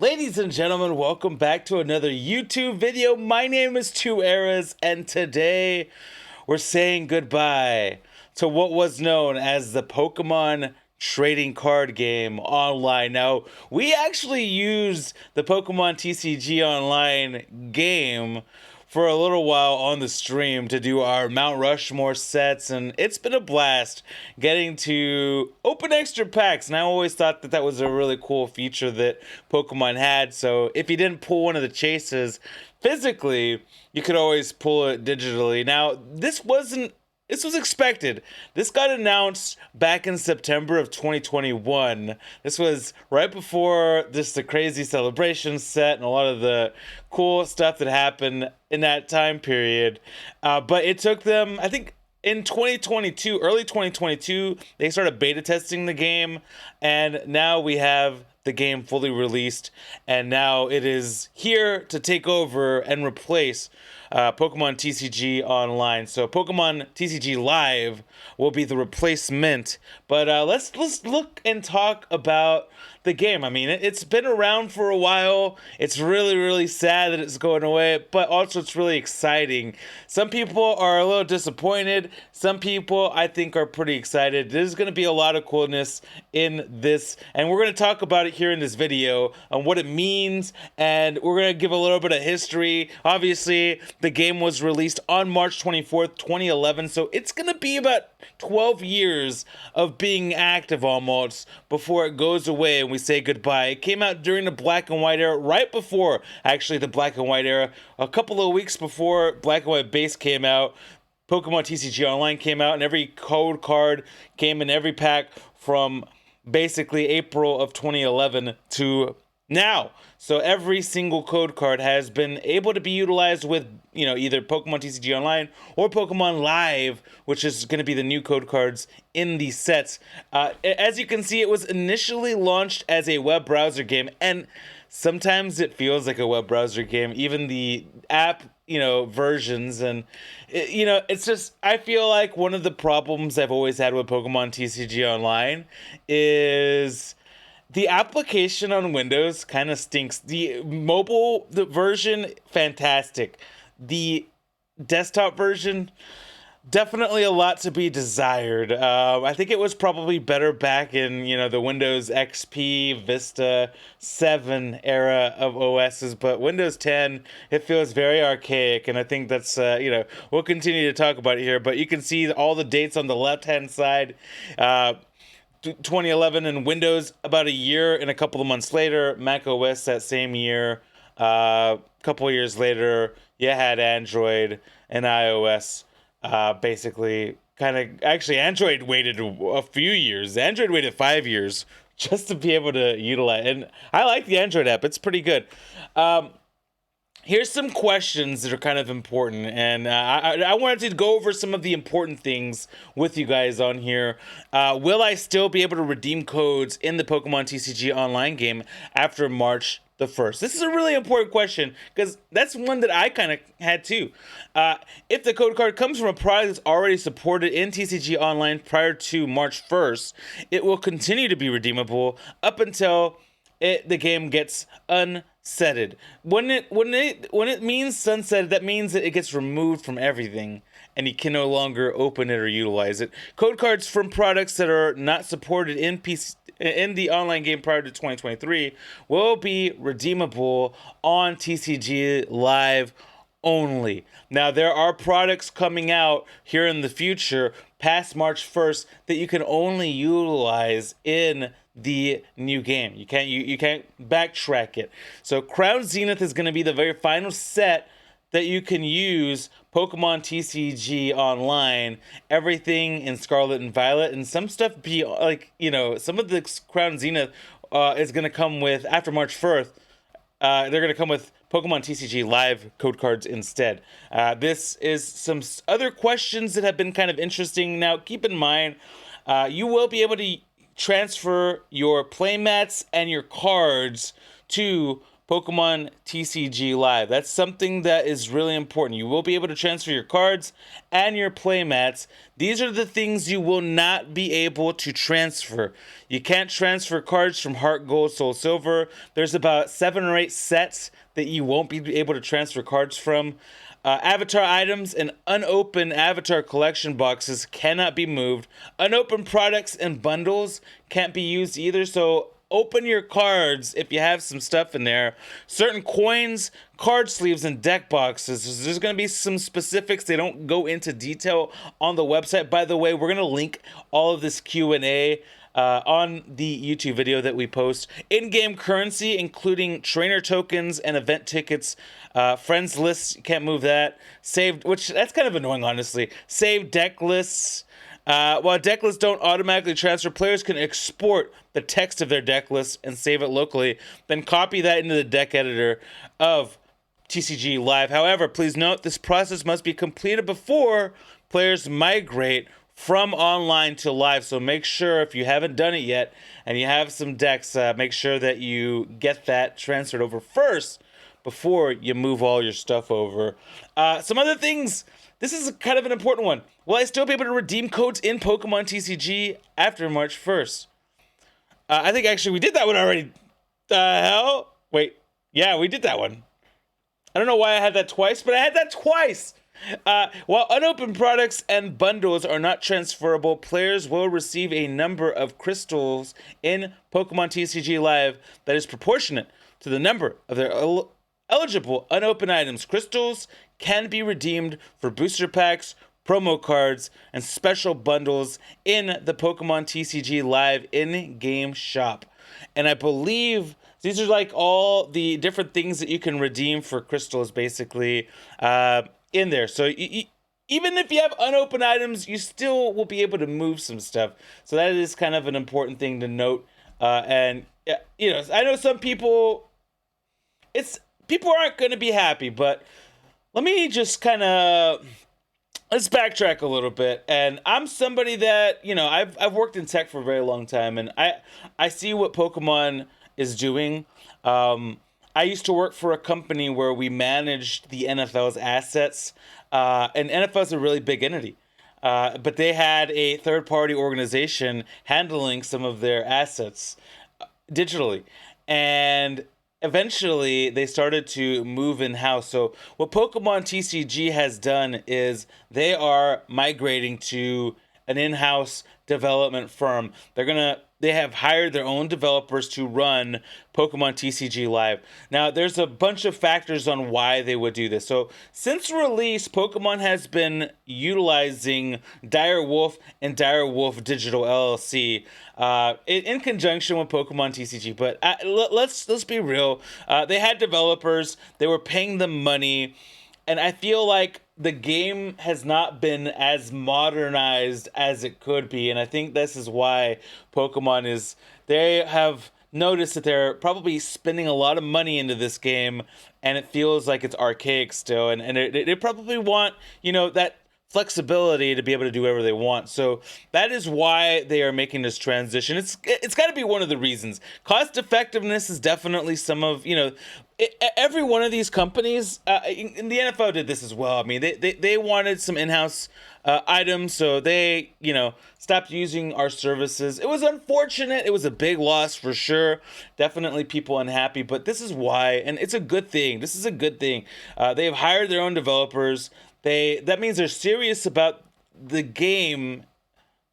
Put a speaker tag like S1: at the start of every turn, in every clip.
S1: Ladies and gentlemen, welcome back to another YouTube video. My name is Two Eras, and today we're saying goodbye to what was known as the Pokemon trading card game online. Now, we actually used the Pokemon TCG Online game for a little while on the stream to do our Mount Rushmore sets, and it's been a blast getting to open extra packs. And I always thought that that was a really cool feature that Pokemon had. So if you didn't pull one of the chases physically, you could always pull it digitally. Now, this was expected. This got announced back in September of 2021. This was right before the crazy celebration set and a lot of the cool stuff that happened in that time period. But it took them, I think, in 2022, early 2022, they started beta testing the game, and now we have the game fully released, and now it is here to take over and replace Pokemon TCG Online. So Pokemon TCG Live will be the replacement. But let's look and talk about the game. I mean, it's been around for a while. It's really sad that it's going away, but also it's really exciting. Some people are a little disappointed. Some people, I think, are pretty excited. There's going to be a lot of coolness in this, and we're going to talk about it here in this video on what it means, and we're going to give a little bit of history. Obviously, the game was released on March 24th, 2011, so it's going to be about 12 years of being active almost before it goes away and we say goodbye. It came out during the black and white era, right before actually the black and white era, a couple of weeks before black and white base came out. Pokemon TCG Online came out, and every code card came in every pack from basically April of 2011 to now. So every single code card has been able to be utilized with, either Pokemon TCG Online or Pokemon Live, which is going to be the new code cards in these sets. As you can see, it was initially launched as a web browser game, and sometimes it feels like a web browser game, even the app, versions. And, it's just, I feel like one of the problems I've always had with Pokemon TCG Online is the application on Windows kind of stinks. The mobile version, fantastic. The desktop version, definitely a lot to be desired. I think it was probably better back in, the Windows XP, Vista 7 era of OSs, but Windows 10, it feels very archaic, and I think that's, we'll continue to talk about it here, but you can see all the dates on the left-hand side. 2011 in Windows, about a year and a couple of months later. Mac OS that same year. A couple of years later, you had Android and iOS. Basically, actually, Android waited a few years. Android waited 5 years just to be able to utilize. And I like the Android app; it's pretty good. Here's some questions that are kind of important, and I wanted to go over some of the important things with you guys on here. Will I still be able to redeem codes in the Pokemon TCG Online game after March the 1st? This is a really important question, because that's one that I kind of had too. If the code card comes from a product that's already supported in TCG Online prior to March 1st, it will continue to be redeemable up until the game gets unsetted. When it means sunsetted, that means that it gets removed from everything, and you can no longer open it or utilize it. Code cards from products that are not supported in the online game prior to 2023 will be redeemable on TCG Live only. Now, there are products coming out here in the future past March 1st that you can only utilize in the new game. You can't backtrack it. So Crown Zenith is going to be the very final set that you can use Pokemon TCG Online. Everything in Scarlet and Violet, and some stuff be like, some of the Crown Zenith is going to come with, after March 1st, they're going to come with Pokemon TCG Live code cards instead. This is some other questions that have been kind of interesting. Now, keep in mind, you will be able to transfer your playmats and your cards to Pokemon TCG Live. That's something that is really important. You will be able to transfer your cards and your playmats. These are the things you will not be able to transfer. You can't transfer cards from Heart Gold, Soul Silver. There's about 7 or 8 sets that you won't be able to transfer cards from. Avatar items and unopened avatar collection boxes cannot be moved. Unopened products and bundles can't be used either, so open your cards if you have some stuff in there. Certain coins, card sleeves, and deck boxes. There's going to be some specifics. They don't go into detail on the website. By the way, we're going to link all of this Q&A on the YouTube video that we post. In-game currency, including trainer tokens and event tickets. Friends lists, you can't move that. Saved, which that's kind of annoying, honestly. Saved deck lists. While deck lists don't automatically transfer, players can export the text of their deck list and save it locally, then copy that into the deck editor of TCG Live. However, please note this process must be completed before players migrate from online to live. So make sure if you haven't done it yet and you have some decks, make sure that you get that transferred over first before you move all your stuff over. Some other things. This is kind of an important one. Will I still be able to redeem codes in Pokemon TCG after March 1st? I think actually we did that one already. The hell? Wait. Yeah, we did that one. I don't know why I had that twice, but I had that twice. While unopened products and bundles are not transferable, players will receive a number of crystals in Pokemon TCG Live that is proportionate to the number of their eligible unopened items. Crystals can be redeemed for booster packs, promo cards, and special bundles in the Pokemon TCG Live in-game shop. And I believe these are like all the different things that you can redeem for crystals, basically, in there. So even if you have unopened items, you still will be able to move some stuff. So that is kind of an important thing to note. And, you know, I know some people, people aren't going to be happy, but let me just kind of, let's backtrack a little bit. And I'm somebody that, you know, I've worked in tech for a very long time, and I see what Pokemon is doing. I used to work for a company where we managed the NFL's assets, and NFL is a really big entity. But they had a third-party organization handling some of their assets digitally. And eventually, they started to move in-house. So what Pokemon TCG has done is they are migrating to an in-house development firm. They have hired their own developers to run Pokemon TCG Live. Now, there's a bunch of factors on why they would do this. So, since release, Pokemon has been utilizing Dire Wolf and Dire Wolf Digital LLC in conjunction with Pokemon TCG. But let's be real. They had developers. They were paying them money. And I feel like the game has not been as modernized as it could be. And I think this is why Pokemon they have noticed that they're probably spending a lot of money into this game, and it feels like it's archaic still. And they probably want, you know, that flexibility to be able to do whatever they want. So that is why they are making this transition. It's got to be one of the reasons. Cost effectiveness is definitely some of, you know, every one of these companies, in the NFL did this as well. I mean, they wanted some in-house items, so they, you know, stopped using our services. It was unfortunate. It was a big loss for sure. Definitely people unhappy, but this is why, and it's a good thing. This is a good thing. They have hired their own developers. That means they're serious about the game,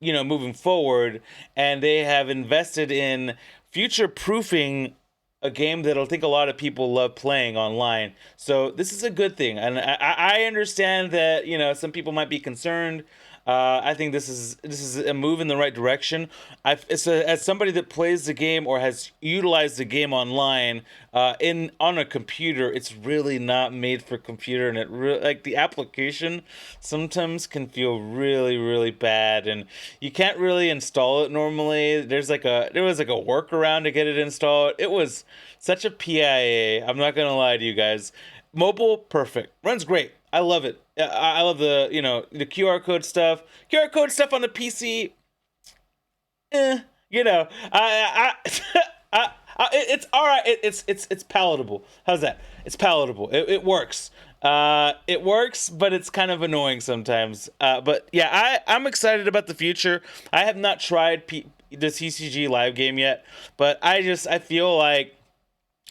S1: you know, moving forward, and they have invested in future-proofing a game that I think a lot of people love playing online. So this is a good thing, and I understand that, you know, some people might be concerned. I think this is a move in the right direction. As somebody that plays the game or has utilized the game online on a computer, it's really not made for computer, and like the application sometimes can feel really, really bad, and you can't really install it normally. There was like a workaround to get it installed. It was such a PIA. I'm not gonna lie to you guys. Mobile, perfect, runs great. I love it. I love the, you know, the QR code stuff. QR code stuff on the PC. You know, It's all right. It's palatable. How's that? It's palatable. It works. It works, but it's kind of annoying sometimes. But yeah, I'm excited about the future. I have not tried the TCG live game yet, but I feel like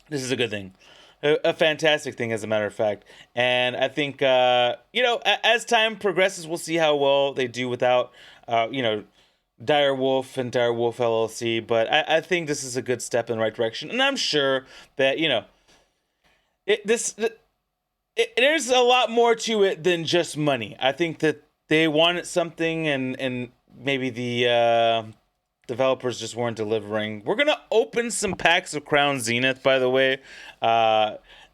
S1: this is a good thing. A fantastic thing, as a matter of fact. And I think, as time progresses, we'll see how well they do without, Dire Wolf and Dire Wolf LLC. But I think this is a good step in the right direction. And I'm sure that, there's a lot more to it than just money. I think that they wanted something, and maybe the developers just weren't delivering. We're gonna open some packs of Crown Zenith, by the way.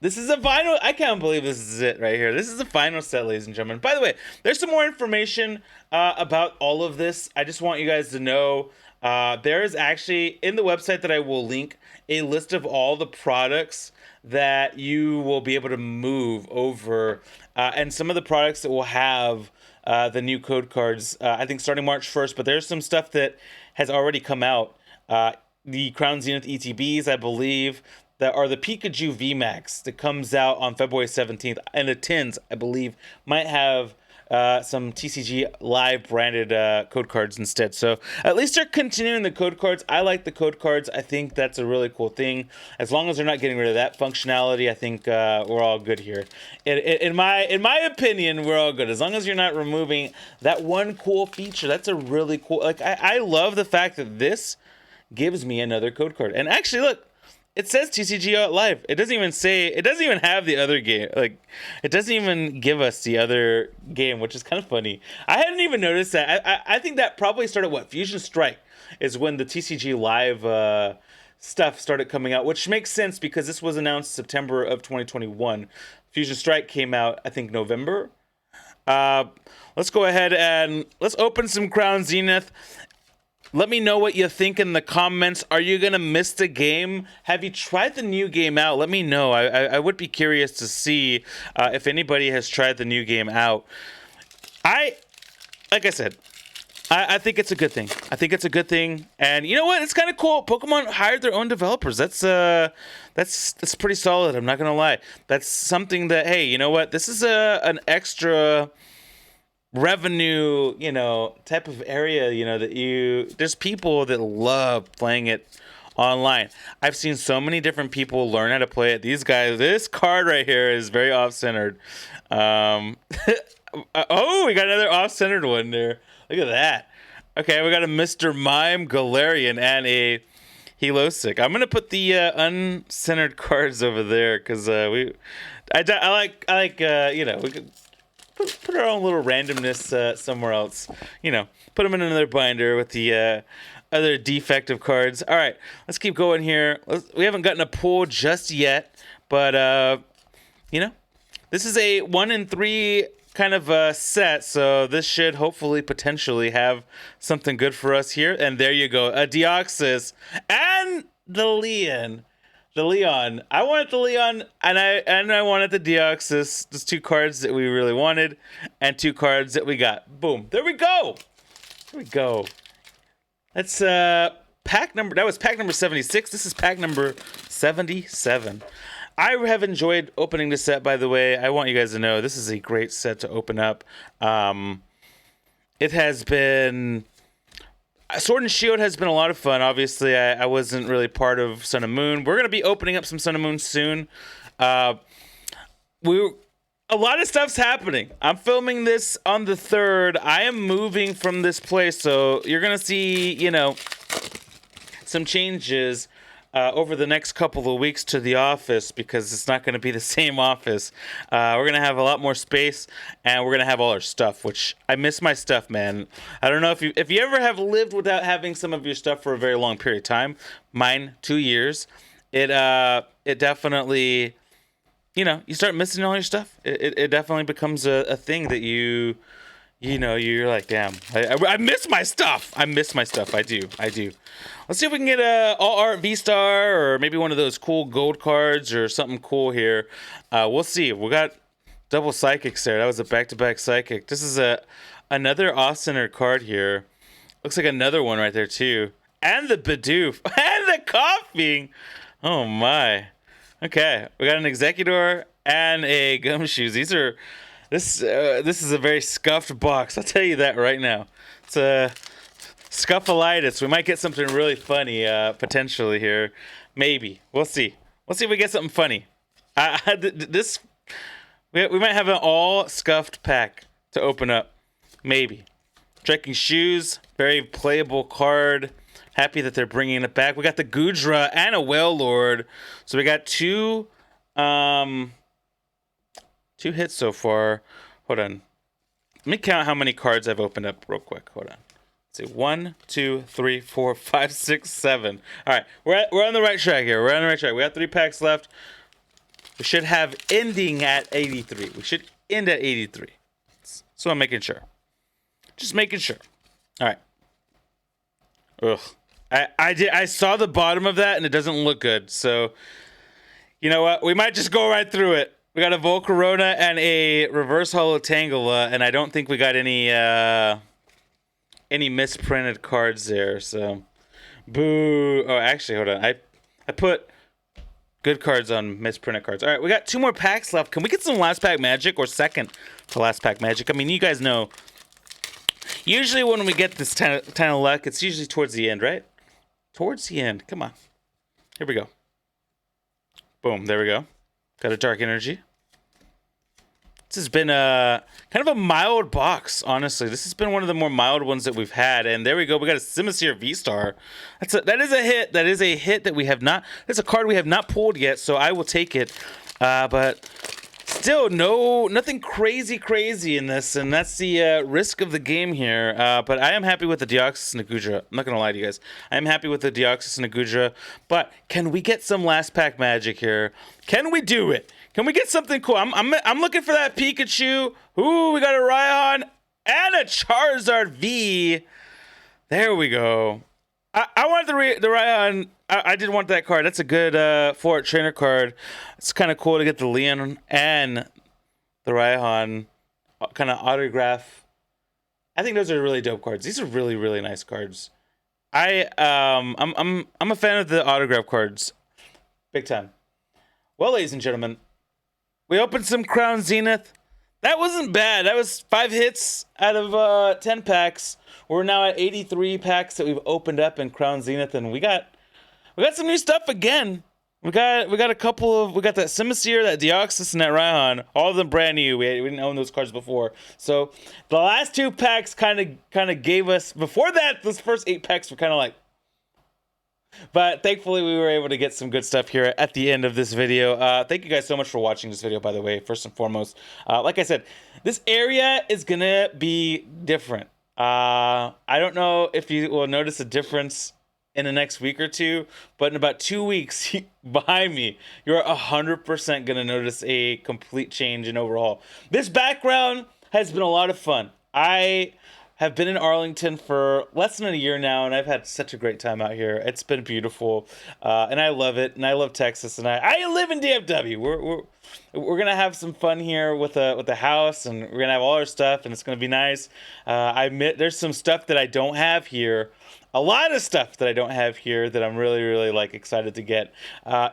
S1: This is a final. I can't believe this is it right here. This is the final set, ladies and gentlemen. By the way, there's some more information about all of this. I just want you guys to know there is actually, in the website that I will link, a list of all the products that you will be able to move over, and some of the products that will have the new code cards, I think starting March 1st, but there's some stuff that has already come out. The Crown Zenith ETBs, I believe, that are the Pikachu VMAX that comes out on February 17th. And the tins, I believe, might have some TCG Live branded code cards instead. So at least they're continuing the code cards. I like the code cards. I think that's a really cool thing. As long as they're not getting rid of that functionality, I think we're all good here. In my opinion, we're all good. As long as you're not removing that one cool feature. That's a really cool. Like I love the fact that this gives me another code card. And actually, look. It says TCG Live. It doesn't even have the other game. Like, it doesn't even give us the other game, which is kind of funny. I hadn't even noticed that. I think that probably started, Fusion Strike is when the TCG Live stuff started coming out, which makes sense because this was announced September of 2021. Fusion Strike came out, I think, November. Let's go ahead and let's open some Crown Zenith. Let me know what you think in the comments. Are you going to miss the game? Have you tried the new game out? Let me know. I would be curious to see if anybody has tried the new game out. Like I said, I think it's a good thing. I think it's a good thing. And you know what? It's kind of cool. Pokemon hired their own developers. That's pretty solid. I'm not going to lie. That's something that, hey, you know what? This is an extra revenue, type of area, there's people that love playing it online. I've seen so many different people learn how to play it. These guys, this card right here is very off-centered. Oh, we got another off-centered one there. Look at that. Okay, we got a Mr. Mime, Galarian, and a Helosic. I'm gonna put the uncentered cards over there because I like we could put our own little randomness somewhere else. Put them in another binder with the other defective cards. All right, let's keep going here. We haven't gotten a pull just yet, but this is a 1 in 3 kind of set, so this should hopefully potentially have something good for us here. And there you go, a Deoxys and the Leon. I wanted the Leon, and I wanted the Deoxys. Just 2 cards that we really wanted, and 2 cards that we got. Boom. There we go. That's pack number. That was pack number 76. This is pack number 77. I have enjoyed opening this set, by the way. I want you guys to know this is a great set to open up. It has been... Sword and Shield has been a lot of fun. Obviously, I wasn't really part of Sun and Moon. We're going to be opening up some Sun and Moon soon. A lot of stuff's happening. I'm filming this on the 3rd. I am moving from this place, so you're going to see, some changes over the next couple of weeks to the office because it's not going to be the same office. We're going to have a lot more space, and we're going to have all our stuff, which I miss my stuff, man. I don't know if you ever have lived without having some of your stuff for a very long period of time. Mine, 2 years. It definitely, you start missing all your stuff. It definitely becomes a thing that you're like, damn, I miss my stuff. I do. Let's see if we can get a All Art V-Star or maybe one of those cool gold cards or something cool here. We'll see. We got double psychics there. That was a back-to-back psychic. This is another off-center card here. Looks like another one right there too. And the Bidoof. And the Coughing. Oh my. Okay, we got an Executor and a Gumshoes. This is a very scuffed box. I'll tell you that right now. It's a scuffleitis. We might get something really funny potentially here. Maybe. We'll see. We'll see if we get something funny. We might have an all scuffed pack to open up. Maybe. Striking Shoes, very playable card. Happy that they're bringing it back. We got the Gudra and a Whale Lord. So we got two hits so far. Hold on. Let me count how many cards I've opened up real quick. Hold on. Let's see. 1, 2, 3, 4, 5, 6, 7. All right. We're on the right track here. We're on the right track. We got 3 packs left. We should have ending at 83. We should end at 83. So I'm making sure. Just making sure. All right. Ugh. I saw the bottom of that and it doesn't look good. So, you know what? We might just go right through it. We got a Volcarona and a Reverse Holo Tangela, and I don't think we got any misprinted cards there. So, boo. Oh, actually, hold on. I put good cards on misprinted cards. All right, we got 2 more packs left. Can we get some last pack magic or second to last pack magic? I mean, you guys know. Usually when we get this kind of luck, it's usually towards the end, right? Towards the end. Come on. Here we go. Boom. There we go. Got a Dark Energy. This has been kind of a mild box, honestly. This has been one of the more mild ones that we've had. And there we go. We got a Simisear V-Star. That is a hit. That is a hit that we have not... That's a card we have not pulled yet, so I will take it. But still, nothing crazy in this. And that's the risk of the game here. But I am happy with the Deoxys and the Gudra. I'm not going to lie to you guys. I am happy with the Deoxys and the Gudra. But can we get some last pack magic here? Can we do it? Can we get something cool? I'm looking for that Pikachu. Ooh, we got a Raihan and a Charizard V. There we go. I want the Raihan. I did want that card. That's a good Fort Trainer card. It's kind of cool to get the Leon and the Raihan kind of autograph. I think those are really dope cards. These are really nice cards. I'm a fan of the autograph cards, big time. Well, ladies and gentlemen, we opened some Crown Zenith. That wasn't bad. That was 5 hits out of 10 packs. We're now at 83 packs that we've opened up in Crown Zenith, and we got some new stuff again. We got a couple of... We got that Simisear, that Deoxys, and that Raihan. All of them brand new. We didn't own those cards before. So the last 2 packs kind of gave us... Before that, those first 8 packs were kind of like... But thankfully, we were able to get some good stuff here at the end of this video. Thank you guys so much for watching this video, by the way, first and foremost. Like I said, this area is going to be different. I don't know if you will notice a difference in the next week or two, but in about 2 weeks behind me, you're 100% going to notice a complete change and overhaul. This background has been a lot of fun. I have been in Arlington for less than a year now, and I've had such a great time out here. It's been beautiful, and I love it, and I love Texas, and I live in DFW. We're gonna have some fun here with the house, and we're gonna have all our stuff, and it's gonna be nice. I admit there's some stuff that I don't have here. A lot of stuff that I don't have here that I'm really like excited to get.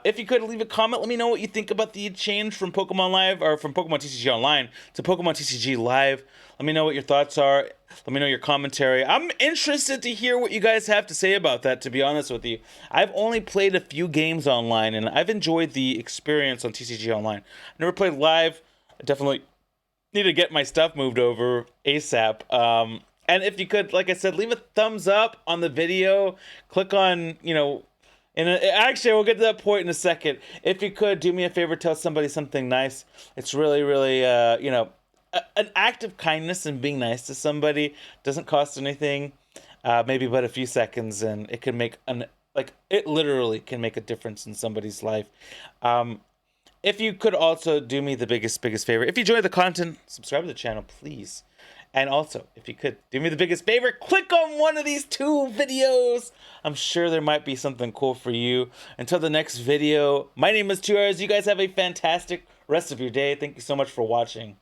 S1: If you could leave a comment, let me know what you think about the change from Pokemon Live or from Pokemon TCG Online to Pokemon TCG Live. Let me know what your thoughts are. Let me know your commentary. I'm interested to hear what you guys have to say about that, to be honest with you. I've only played a few games online, and I've enjoyed the experience on TCG Online. I've never played live. I definitely need to get my stuff moved over ASAP. And if you could, like I said, leave a thumbs up on the video. Click on, and actually, we'll get to that point in a second. If you could, do me a favor, tell somebody something nice. It's really, an act of kindness and being nice to somebody doesn't cost anything, maybe but a few seconds, and it can make it literally can make a difference in somebody's life. If you could also do me the biggest favor, if you enjoy the content, subscribe to the channel, please. And also, if you could do me the biggest favor, click on one of these 2 videos. I'm sure there might be something cool for you. Until the next video, my name is 2Hours. You guys have a fantastic rest of your day. Thank you so much for watching.